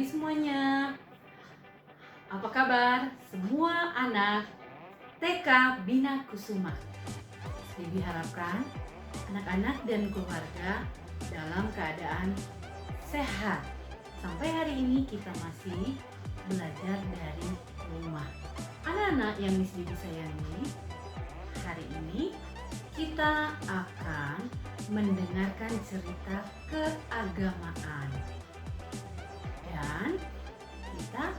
pagi semuanya. Apa kabar semua anak TK Bina Kusuma? Diharapkan anak-anak dan keluarga dalam keadaan sehat. Sampai hari ini kita masih belajar dari rumah. Anak-anak yang Miss Bibi sayangi, hari ini kita akan mendengarkan cerita keagamaan. Dan kita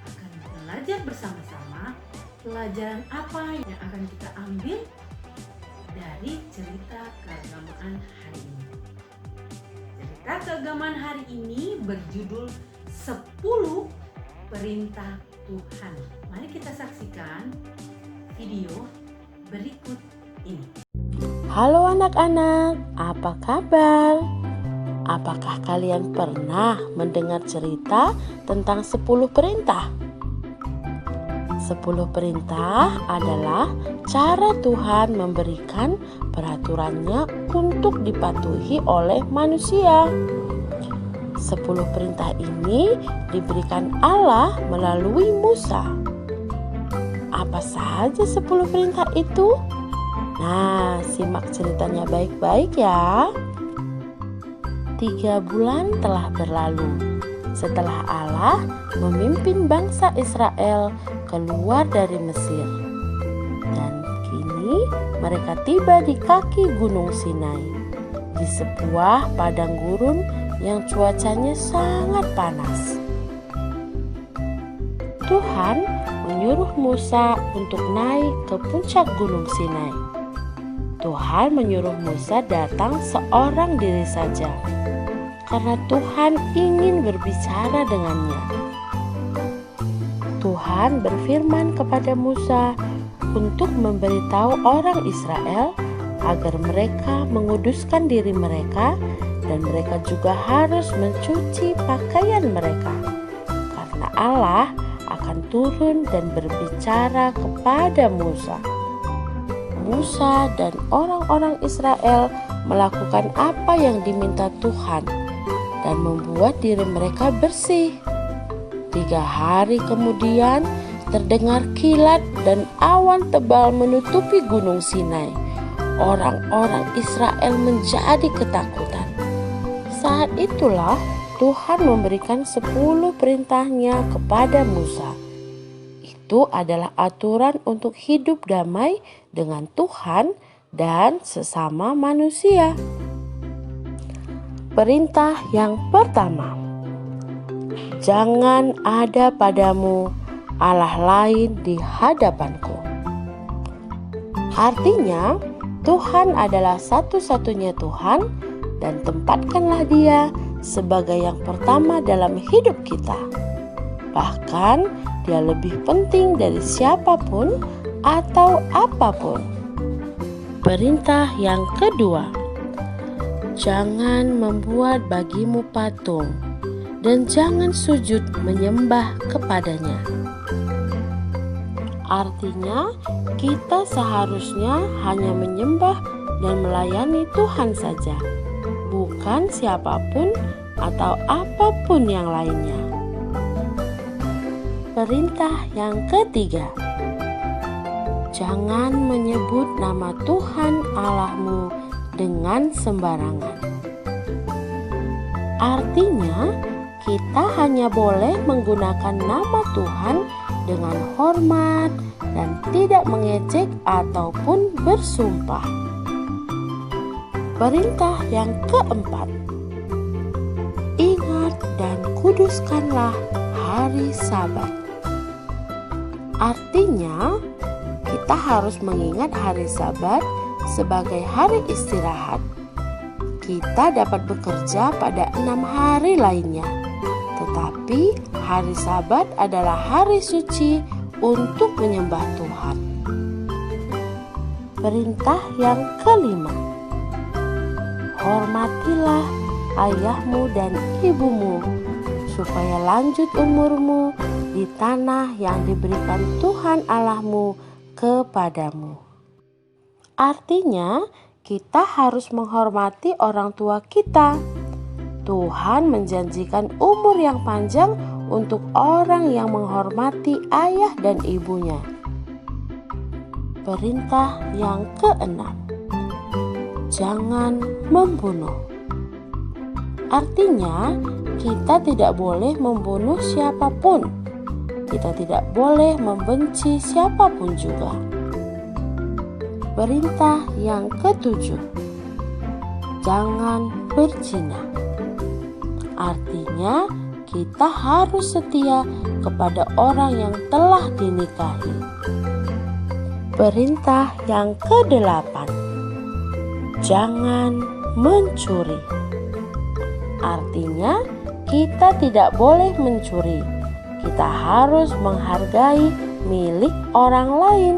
akan belajar bersama-sama pelajaran apa yang akan kita ambil dari cerita keagamaan hari ini. Cerita keagamaan hari ini berjudul 10 Perintah Tuhan. Mari kita saksikan video berikut ini. Halo anak-anak, apa kabar? Apakah kalian pernah mendengar cerita tentang 10 perintah? 10 perintah adalah cara Tuhan memberikan peraturannya untuk dipatuhi oleh manusia. 10 perintah ini diberikan Allah melalui Musa. Apa saja 10 perintah itu? Nah, simak ceritanya baik-baik ya. 3 bulan telah berlalu setelah Allah memimpin bangsa Israel keluar dari Mesir. Dan kini mereka tiba di kaki Gunung Sinai, di sebuah padang gurun yang cuacanya sangat panas. Tuhan menyuruh Musa untuk naik ke puncak Gunung Sinai. Tuhan menyuruh Musa datang seorang diri saja, karena Tuhan ingin berbicara dengannya. Tuhan berfirman kepada Musa untuk memberitahu orang Israel agar mereka menguduskan diri mereka, dan mereka juga harus mencuci pakaian mereka, karena Allah akan turun dan berbicara kepada Musa. Musa dan orang-orang Israel melakukan apa yang diminta Tuhan dan membuat diri mereka bersih. 3 hari kemudian terdengar kilat dan awan tebal menutupi Gunung Sinai. Orang-orang Israel menjadi ketakutan. Saat itulah Tuhan memberikan 10 perintahnya kepada Musa. Itu adalah aturan untuk hidup damai dengan Tuhan dan sesama manusia. Perintah yang pertama, jangan ada padamu Allah lain di hadapanku. Artinya, Tuhan adalah satu-satunya Tuhan dan tempatkanlah Dia sebagai yang pertama dalam hidup kita. Bahkan Dia lebih penting dari siapapun atau apapun. Perintah yang kedua, jangan membuat bagimu patung dan jangan sujud menyembah kepadanya. Artinya, kita seharusnya hanya menyembah dan melayani Tuhan saja, bukan siapapun atau apapun yang lainnya. Perintah yang ketiga, jangan menyebut nama Tuhan Allahmu dengan sembarangan. Artinya, kita hanya boleh menggunakan nama Tuhan dengan hormat dan tidak mengejek ataupun bersumpah. Perintah yang keempat, ingat dan kuduskanlah hari Sabat. Artinya, kita harus mengingat hari Sabat sebagai hari istirahat. Kita dapat bekerja pada 6 hari lainnya, tetapi hari Sabat adalah hari suci untuk menyembah Tuhan. Perintah yang kelima, hormatilah ayahmu dan ibumu, supaya lanjut umurmu di tanah yang diberikan Tuhan Allahmu kepadamu. Artinya, kita harus menghormati orang tua kita. Tuhan menjanjikan umur yang panjang untuk orang yang menghormati ayah dan ibunya. Perintah yang keenam, jangan membunuh. Artinya, kita tidak boleh membunuh siapapun. Kita tidak boleh membenci siapapun juga. Perintah yang ketujuh, jangan berzina. Artinya, kita harus setia kepada orang yang telah dinikahi. Perintah yang kedelapan, jangan mencuri. Artinya, kita tidak boleh mencuri. Kita harus menghargai milik orang lain.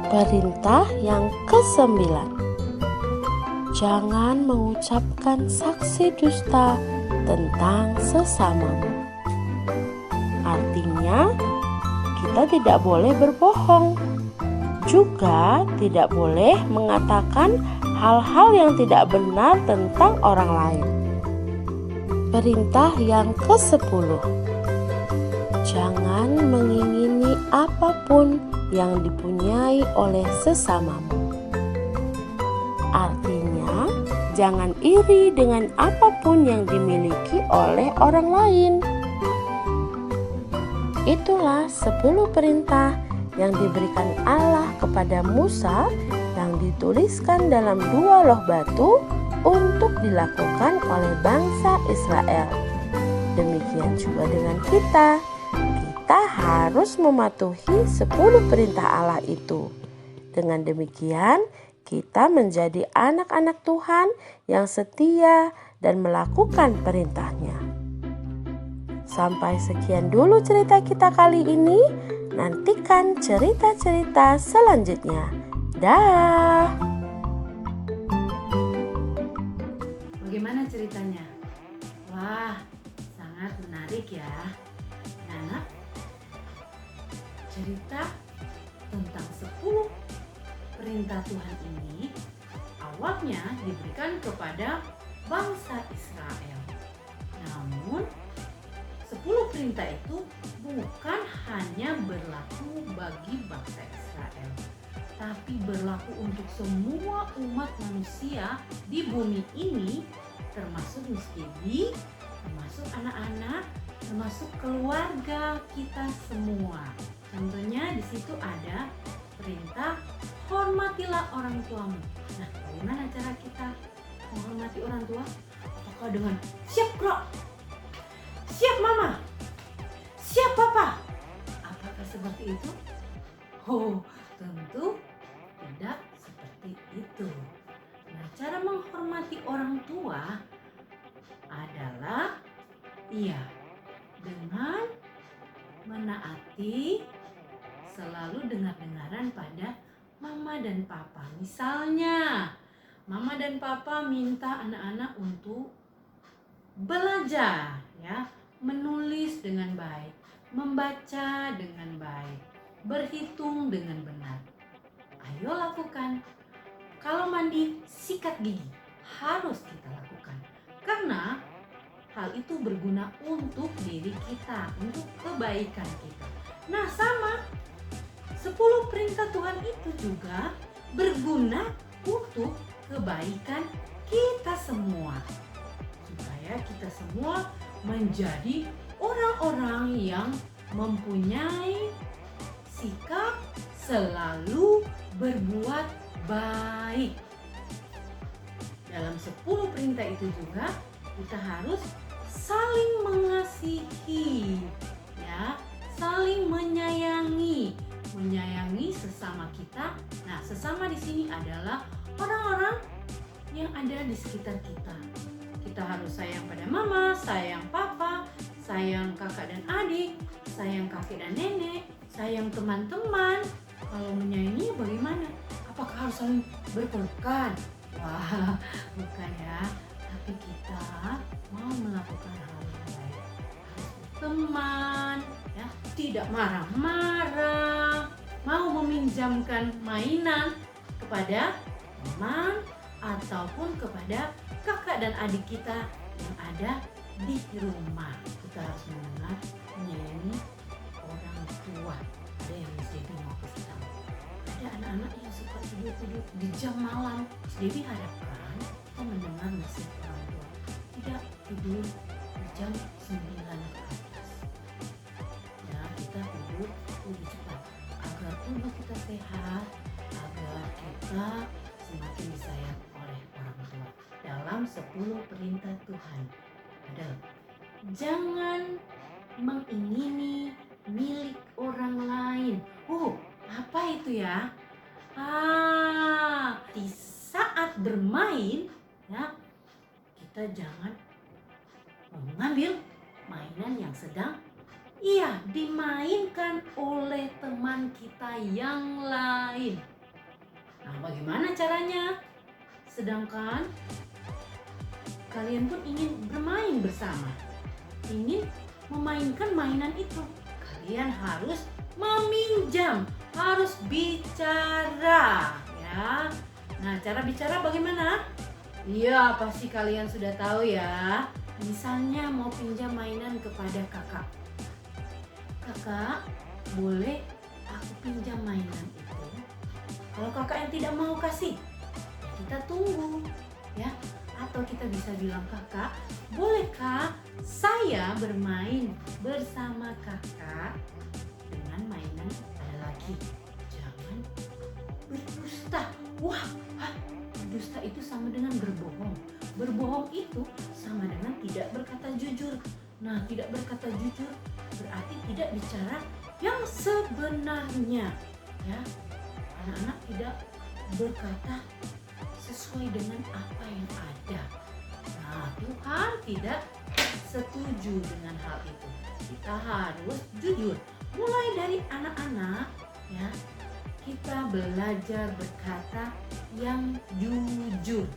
Perintah yang kesembilan, jangan mengucapkan saksi dusta tentang sesamamu. Artinya, kita tidak boleh berbohong. Juga tidak boleh mengatakan hal-hal yang tidak benar tentang orang lain. Perintah yang ke-10, jangan mengingini apapun yang dipunyai oleh sesamamu. Artinya, jangan iri dengan apapun yang dimiliki oleh orang lain. Itulah 10 perintah yang diberikan Allah kepada Musa yang dituliskan dalam 2 loh batu untuk dilakukan oleh bangsa Israel. Demikian juga dengan kita. Kita harus mematuhi 10 perintah Allah itu. Dengan demikian, kita menjadi anak-anak Tuhan yang setia dan melakukan perintahnya. Sampai sekian dulu cerita kita kali ini. Nantikan cerita-cerita selanjutnya. Dah. Bagaimana ceritanya? Wah, sangat menarik ya. Anak, cerita tentang 10 perintah Tuhan ini awalnya diberikan kepada bangsa Israel. Namun 10 perintah itu bukan hanya berlaku bagi bangsa Israel, tapi berlaku untuk semua umat manusia di bumi ini, termasuk Miss Debbie, termasuk anak-anak, termasuk keluarga kita semua. Contohnya di situ ada perintah hormatilah orang tuamu. Nah, bagaimana cara kita menghormati orang tua? Apakah dengan siap bro, siap mama, siap papa? Apakah seperti itu? Oh, tentu tidak seperti itu. Nah, cara menghormati orang tua adalah dengan menaati, selalu dengar-dengaran pada mama dan papa. Misalnya, mama dan papa minta anak-anak untuk belajar, ya, menulis dengan baik, membaca dengan baik, berhitung dengan benar. Ayo lakukan. Kalau mandi, sikat gigi, harus kita lakukan. Karena hal itu berguna untuk diri kita, untuk kebaikan kita. Nah, sama 10 perintah Tuhan itu juga berguna untuk kebaikan kita semua. Supaya kita semua menjadi orang-orang yang mempunyai sikap selalu berbuat baik. Dalam 10 perintah itu juga kita harus saling mengasihi, ya, saling menyayangi sesama kita. Nah, sesama di sini adalah orang-orang yang ada di sekitar kita. Kita harus sayang pada mama, sayang papa, sayang kakak dan adik, sayang kakek dan nenek, sayang teman-teman. Kalau menyayangi bagaimana? Apakah harus saling berpelukan? Wah, bukan ya. Tapi kita mau melakukan hal yang baik, harus berteman, ya, tidak marah-marah, mau meminjamkan mainan kepada teman ataupun kepada kakak dan adik kita yang ada di rumah. Kita harus mendengar menyayangi orang tua. Ada yang Miss Debbie mau kasih tahu. Ada anak-anak yang suka tidur-tidur di jam malam. Miss Debbie harapkan kita mendengar nasihat orang tua. Tidak tidur di jam 9 ke atas. Ya, kita tidur lebih cepat agar tubuh kita sehat, agar kita semakin disayang oleh orang tua. Dalam 10 perintah Tuhan adalah jangan mengingini milik orang lain. Apa itu ya? Di saat bermain ya, kita jangan mengambil mainan yang sedang dimainkan oleh teman kita yang lain. Nah, bagaimana caranya? Sedangkan kalian pun ingin bermain bersama, ingin memainkan mainan itu, kalian harus meminjam, harus bicara ya. Nah, cara bicara bagaimana? Iya, pasti kalian sudah tahu ya. Misalnya mau pinjam mainan kepada kakak. Kakak, boleh aku pinjam mainan itu? Kalau kakak yang tidak mau kasih, ya kita tunggu ya. Atau kita bisa bilang, kakak, bolehkah saya bermain bersama kakak dengan mainan ada lagi? Jangan berdusta. Berdusta itu sama dengan berbohong. Berbohong itu sama dengan tidak berkata jujur. Nah, tidak berkata jujur berarti tidak bicara yang sebenarnya ya. Anak-anak tidak berkata sesuai dengan apa yang ada. Nah, Tuhan tidak setuju dengan hal itu. Kita harus jujur. Mulai dari anak-anak ya, kita belajar berkata yang jujur.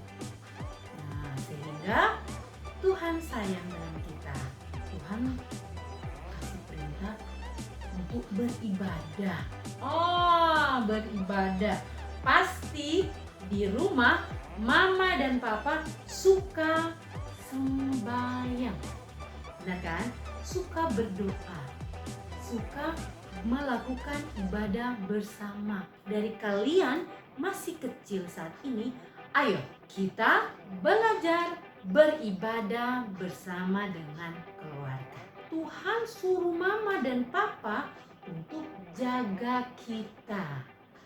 Nah, sehingga Tuhan sayang dengan kita. Tuhan kasih perintah untuk beribadah. Beribadah. Pasti di rumah mama dan papa suka sembahyang. Benar kan? Suka berdoa. Suka melakukan ibadah bersama. Dari kalian masih kecil saat ini, ayo kita belajar beribadah bersama dengan keluarga. Tuhan suruh mama dan papa untuk jaga kita.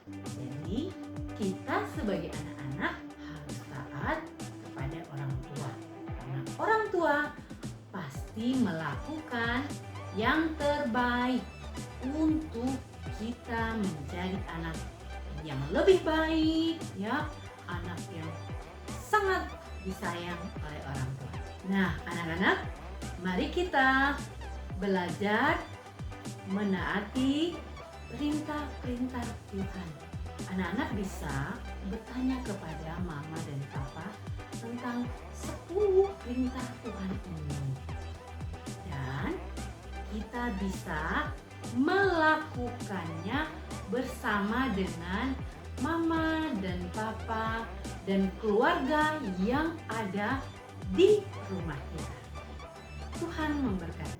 Jadi kita sebagai anak-anak harus taat kepada orang tua. Karena orang tua pasti melakukan yang terbaik untuk kita menjadi anak yang lebih baik ya, anak yang sangat disayang oleh orang tua. Nah, anak-anak, mari kita belajar menaati perintah-perintah Tuhan. Anak-anak bisa bertanya kepada mama dan papa tentang 10 perintah Tuhan ini. Dan kita bisa melakukannya bersama dengan mama dan papa dan keluarga yang ada di rumah kita. Tuhan memberkati.